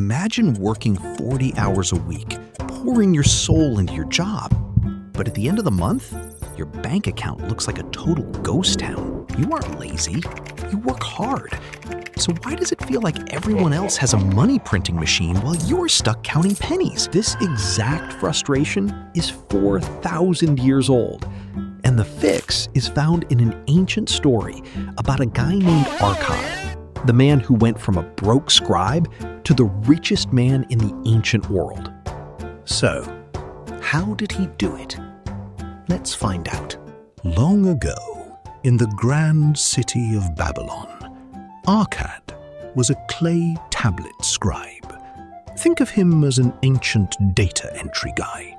Imagine working 40 hours a week, pouring your soul into your job. But at the end of the month, your bank account looks like a total ghost town. You aren't lazy. You work hard. So why does it feel like everyone else has a money printing machine while you're stuck counting pennies? This exact frustration is 4,000 years old. And the fix is found in an ancient story about a guy named Arkad, the man who went from a broke scribe to the richest man in the ancient world. So, how did he do it? Let's find out. Long ago, in the grand city of Babylon, Arkad was a clay tablet scribe. Think of him as an ancient data entry guy.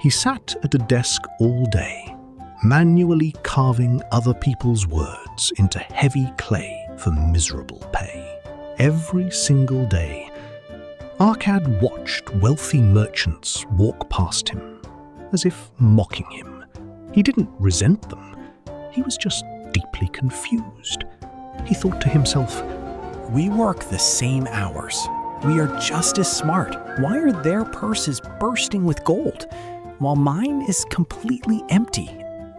He sat at a desk all day, manually carving other people's words into heavy clay for miserable pay. Every single day, Arkad watched wealthy merchants walk past him, as if mocking him. He didn't resent them. He was just deeply confused. He thought to himself, "We work the same hours. We are just as smart. Why are their purses bursting with gold, while mine is completely empty?"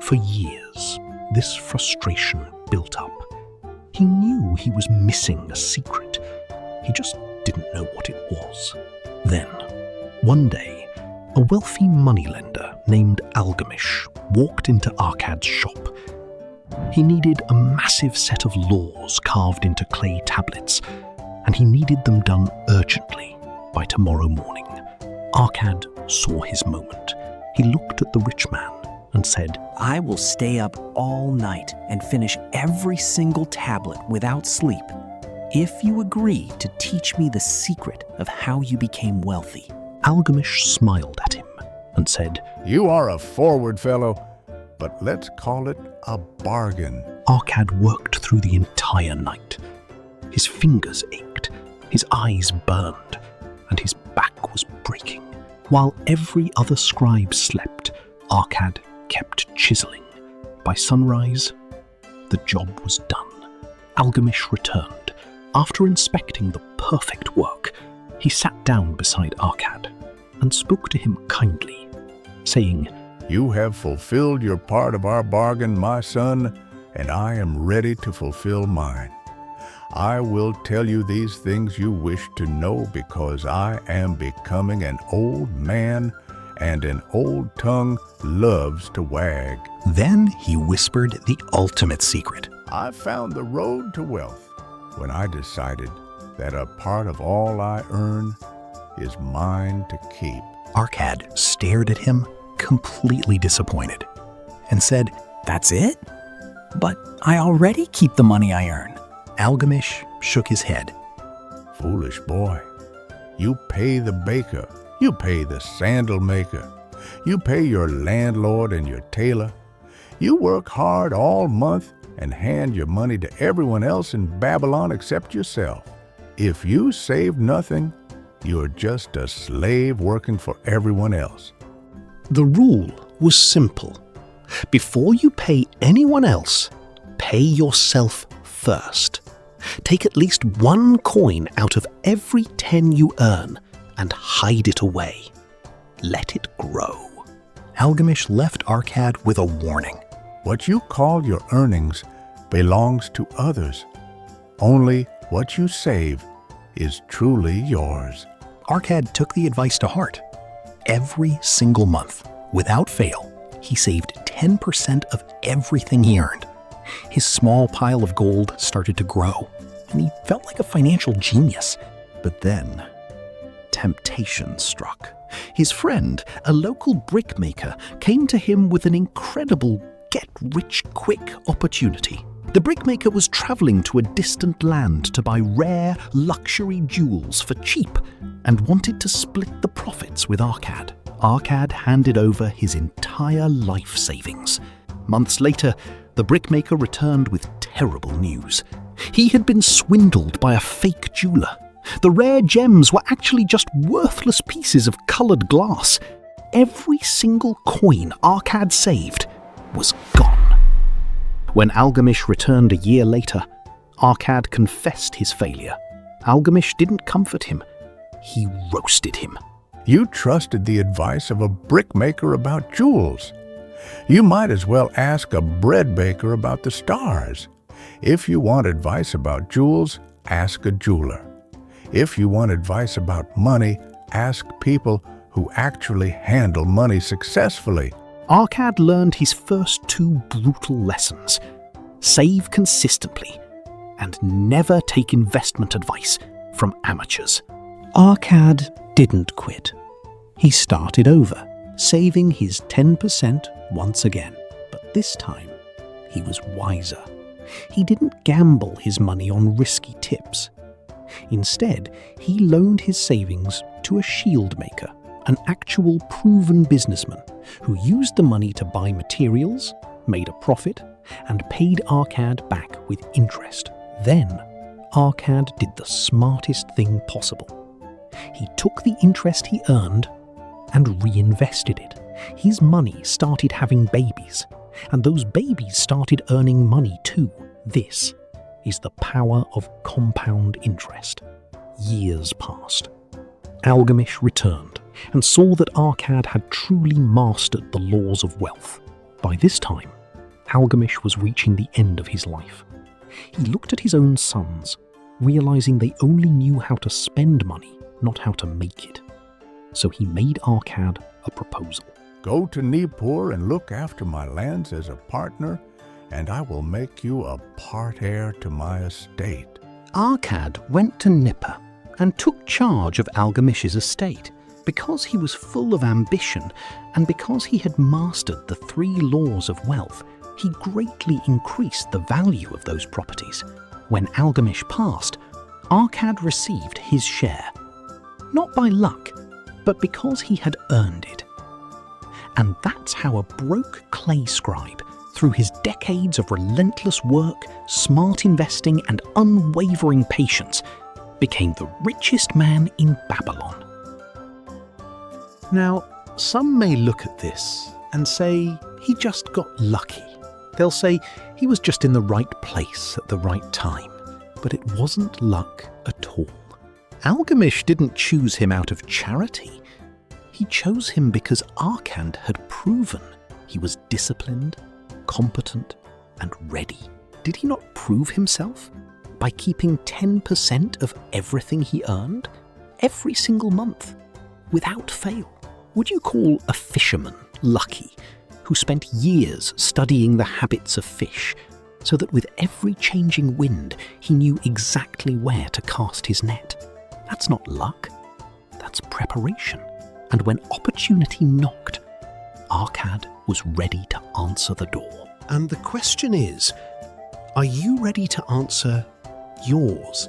For years, this frustration built up. He knew he was missing a secret. He just didn't know what it was. Then, one day, a wealthy moneylender named Algamish walked into Arkad's shop. He needed a massive set of laws carved into clay tablets, and he needed them done urgently by tomorrow morning. Arkad saw his moment. He looked at the rich man and said, "I will stay up all night and finish every single tablet without sleep, if you agree to teach me the secret of how you became wealthy." Algamish smiled at him and said, "You are a forward fellow, but let's call it a bargain." Arkad worked through the entire night. His fingers ached, his eyes burned, and his back was breaking. While every other scribe slept, Arkad kept chiseling. By sunrise, the job was done. Algamish returned. After inspecting the perfect work, he sat down beside Arkad and spoke to him kindly, saying, "You have fulfilled your part of our bargain, my son, and I am ready to fulfill mine. I will tell you these things you wish to know because I am becoming an old man, and an old tongue loves to wag." Then he whispered the ultimate secret. I found the road to wealth when I decided that a part of all I earn is mine to keep. Arkad stared at him, completely disappointed, and said, "That's it? But I already keep the money I earn." Algamish shook his head. "Foolish boy, you pay the baker, you pay the sandal maker, you pay your landlord and your tailor. You work hard all month and hand your money to everyone else in Babylon except yourself. If you save nothing, you're just a slave working for everyone else." The rule was simple. Before you pay anyone else, pay yourself first. Take at least one coin out of every 10 you earn and hide it away. Let it grow. Algamish left Arkad with a warning. What you call your earnings belongs to others. Only what you save is truly yours. Arkad took the advice to heart. Every single month, without fail, he saved 10% of everything he earned. His small pile of gold started to grow, and he felt like a financial genius. But then, temptation struck. His friend, a local brickmaker, came to him with an incredible get-rich-quick opportunity. The brickmaker was traveling to a distant land to buy rare, luxury jewels for cheap and wanted to split the profits with Arkad. Arkad handed over his entire life savings. Months later, the brickmaker returned with terrible news. He had been swindled by a fake jeweler. The rare gems were actually just worthless pieces of colored glass. Every single coin Arkad saved was gone. When Algamish returned a year later, Arkad confessed his failure. Algamish didn't comfort him. he roasted him. You trusted the advice of a brickmaker about jewels. You might as well ask a bread baker about the stars. If you want advice about jewels, ask a jeweler. If you want advice about money, ask people who actually handle money successfully. Arkad learned his first two brutal lessons: save consistently and never take investment advice from amateurs. Arkad didn't quit. He started over, saving his 10% once again, but this time he was wiser. He didn't gamble his money on risky tips. Instead, he loaned his savings to a shield maker, an actual proven businessman who used the money to buy materials, made a profit, and paid Arkad back with interest. Then, Arkad did the smartest thing possible. He took the interest he earned and reinvested it. His money started having babies, and those babies started earning money too. This is the power of compound interest. Years passed. Algamish returned and saw that Arkad had truly mastered the laws of wealth. By this time, Algamish was reaching the end of his life. He looked at his own sons, realizing they only knew how to spend money, not how to make it. So he made Arkad a proposal. Go to Nippur and look after my lands as a partner, and I will make you a part heir to my estate. Arkad went to Nippur and took charge of Algamish's estate. Because he was full of ambition and because he had mastered the 3 laws of wealth, he greatly increased the value of those properties. When Algamish passed, Arkad received his share, not by luck, but because he had earned it. And that's how a broke clay scribe, through his decades of relentless work, smart investing, and unwavering patience, became the richest man in Babylon. Now, some may look at this and say he just got lucky. They'll say he was just in the right place at the right time. But it wasn't luck at all. Algamish didn't choose him out of charity. He chose him because Arkad had proven he was disciplined, competent, and ready. Did he not prove himself by keeping 10% of everything he earned every single month without fail? Would you call a fisherman lucky who spent years studying the habits of fish so that with every changing wind he knew exactly where to cast his net? That's not luck, that's preparation. And when opportunity knocked, Arkad was ready to answer the door. And the question is, are you ready to answer yours?